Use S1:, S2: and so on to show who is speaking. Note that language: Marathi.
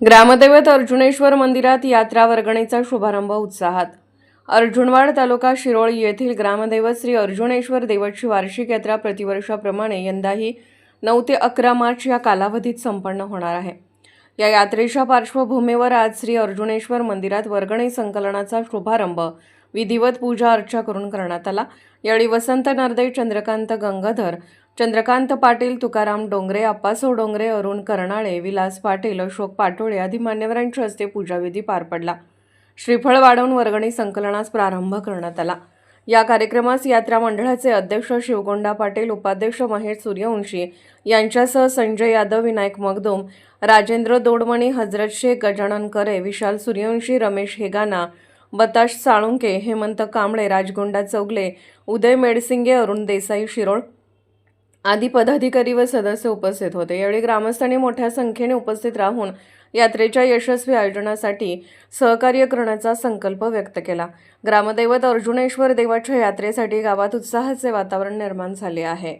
S1: ग्रामदैवत अर्जुनेश्वर मंदिरात यात्रा वर्गणीचा शुभारंभ उत्साहात। अर्जुनवाड तालुका शिरोळी येथील ग्रामदैवत श्री अर्जुनेश्वर देवची वार्षिक यात्रा प्रतिवर्षाप्रमाणे यंदाही 9 ते 11 मार्च या कालावधीत संपन्न होणार आहे। या यात्रेच्या पार्श्वभूमीवर आज श्री अर्जुनेश्वर मंदिरात वर्गणी संकलनाचा शुभारंभ विधिवत पूजा अर्चा करून करण्यात आला। यावेळी वसंत नरदे, चंद्रकांत गंगाधर, चंद्रकांत पाटील, तुकाराम डोंगरे, अप्पासो डोंगरे, अरुण कर्नाळे, विलास पाटील, अशोक पाटोळे आदी मान्यवरांच्या हस्ते पूजाविधी पार पडला। श्रीफळ वाढवून वर्गणी संकलनास प्रारंभ करण्यात आला। या कार्यक्रमास यात्रा मंडळाचे अध्यक्ष शिवगोंडा पाटील, उपाध्यक्ष महेश सूर्यवंशी यांच्यासह संजय यादव, विनायक मगदूम, राजेंद्र दोडमणी, हजरत शेख, गजानन करे, विशाल सूर्यवंशी, रमेश हेगाना, बताश साळुंके, हेमंत कांबळे, राजगोंडा चौगले, उदय मेडसिंगे, अरुण देसाई शिरोळ आदी पदाधिकारी व सदस्य उपस्थित होते। यावेळी ग्रामस्थांनी मोठ्या संख्येने उपस्थित राहून यात्रेच्या यशस्वी आयोजनासाठी सहकार्य करण्याचा संकल्प व्यक्त केला। ग्रामदैवत अर्जुनेश्वर देवाच्या यात्रेसाठी गावात उत्साहाचे वातावरण निर्माण झाले आहे।